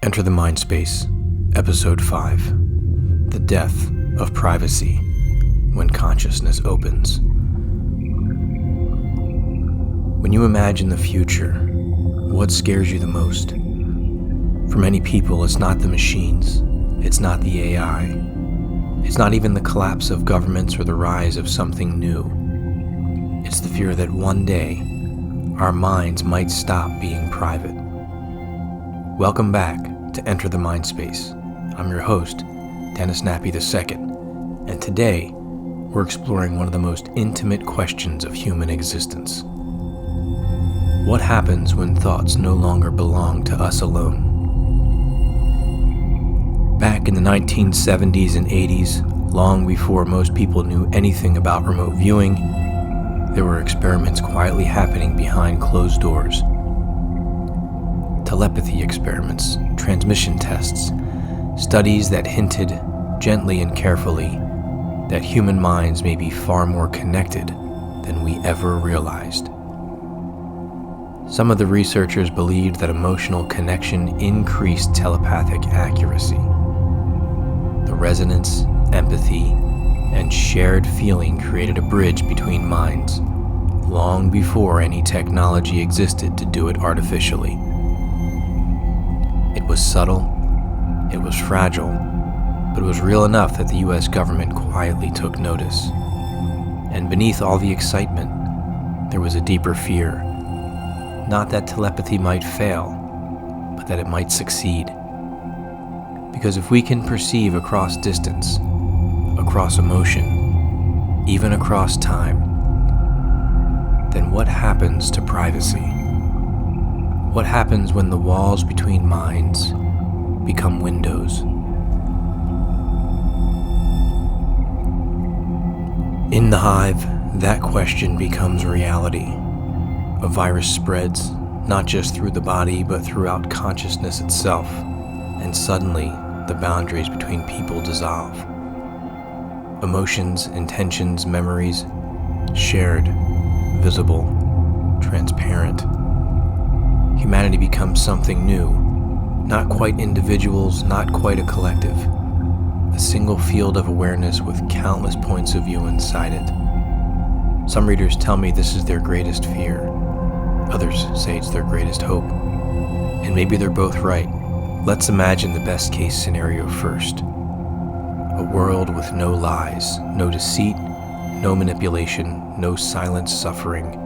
Enter the MindSpace, Episode 5, The Death of Privacy, When Consciousness Opens. When you imagine the future, what scares you the most? For many people, it's not the machines, it's not the AI, it's not even the collapse of governments or the rise of something new. It's the fear that one day, our minds might stop being private. Welcome back to Enter the MindSpace. I'm your host, Dennis Nappy II, and today we're exploring one of the most intimate questions of human existence. What happens when thoughts no longer belong to us alone? Back in the 1970s and 80s, long before most people knew anything about remote viewing, there were experiments quietly happening behind closed doors. Telepathy experiments, transmission tests, studies that hinted, gently and carefully, that human minds may be far more connected than we ever realized. Some of the researchers believed that emotional connection increased telepathic accuracy. The resonance, empathy, and shared feeling created a bridge between minds, long before any technology existed to do it artificially. It was subtle, it was fragile, but it was real enough that the US government quietly took notice. And beneath all the excitement, there was a deeper fear. Not that telepathy might fail, but that it might succeed. Because if we can perceive across distance, across emotion, even across time, then what happens to privacy? What happens when the walls between minds become windows? In the Hive, that question becomes reality. A virus spreads, not just through the body, but throughout consciousness itself, and suddenly the boundaries between people dissolve. Emotions, intentions, memories, shared, visible, transparent. Humanity becomes something new, not quite individuals, not quite a collective, a single field of awareness with countless points of view inside it. Some readers tell me this is their greatest fear. Others say it's their greatest hope. And maybe they're both right. Let's imagine the best case scenario first. A world with no lies, no deceit, no manipulation, no silent suffering,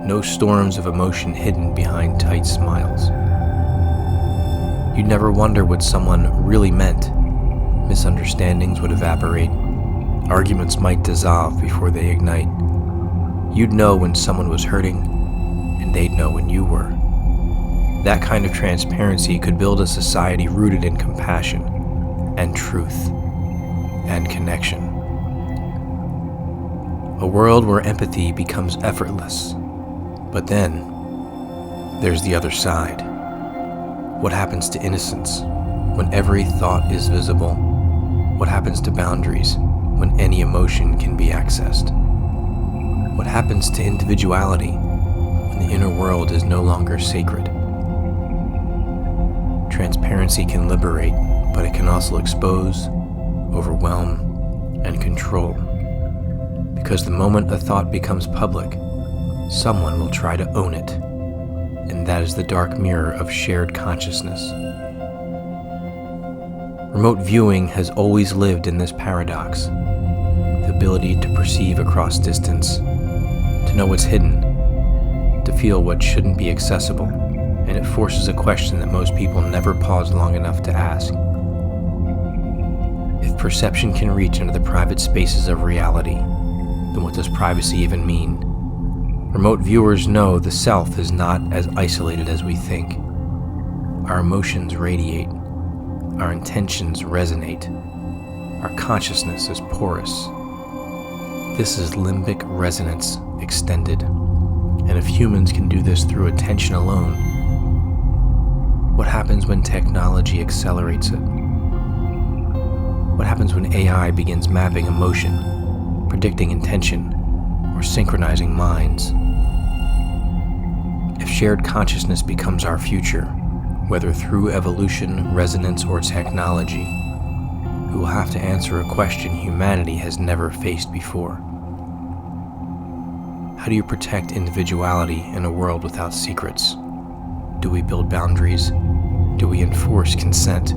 no storms of emotion hidden behind tight smiles. You'd never wonder what someone really meant. Misunderstandings would evaporate. Arguments might dissolve before they ignite. You'd know when someone was hurting, and they'd know when you were. That kind of transparency could build a society rooted in compassion and truth and connection. A world where empathy becomes effortless. But then, there's the other side. What happens to innocence when every thought is visible? What happens to boundaries when any emotion can be accessed? What happens to individuality when the inner world is no longer sacred? Transparency can liberate, but it can also expose, overwhelm, and control. Because the moment a thought becomes public, someone will try to own it, and that is the dark mirror of shared consciousness. Remote viewing has always lived in this paradox, the ability to perceive across distance, to know what's hidden, to feel what shouldn't be accessible, and it forces a question that most people never pause long enough to ask. If perception can reach into the private spaces of reality, then what does privacy even mean? Remote viewers know the self is not as isolated as we think. Our emotions radiate. Our intentions resonate. Our consciousness is porous. This is limbic resonance extended. And if humans can do this through attention alone, what happens when technology accelerates it? What happens when AI begins mapping emotion, predicting intention, or synchronizing minds? If shared consciousness becomes our future, whether through evolution, resonance, or technology, we will have to answer a question humanity has never faced before. How do you protect individuality in a world without secrets? Do we build boundaries? Do we enforce consent?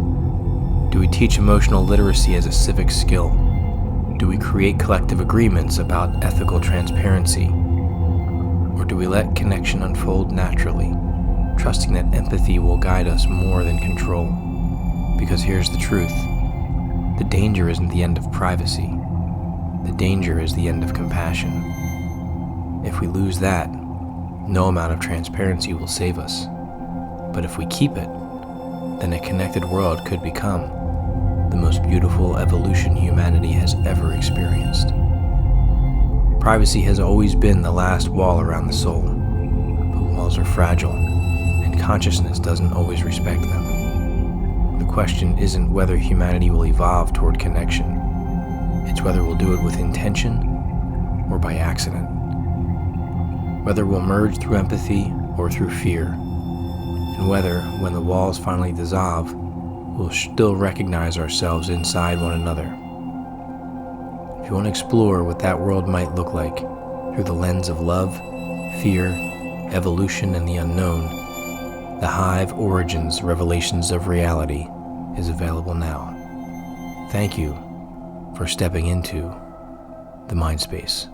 Do we teach emotional literacy as a civic skill? Do we create collective agreements about ethical transparency? Or do we let connection unfold naturally, trusting that empathy will guide us more than control? Because here's the truth. The danger isn't the end of privacy. The danger is the end of compassion. If we lose that, no amount of transparency will save us. But if we keep it, then a connected world could become the most beautiful evolution humanity has ever experienced. Privacy has always been the last wall around the soul, but walls are fragile, and consciousness doesn't always respect them. The question isn't whether humanity will evolve toward connection, it's whether we'll do it with intention or by accident. Whether we'll merge through empathy or through fear, and whether, when the walls finally dissolve, we'll still recognize ourselves inside one another. If you want to explore what that world might look like through the lens of love, fear, evolution, and the unknown, the Hive Origins Revelations of Reality is available now. Thank you for stepping into the MindSpace.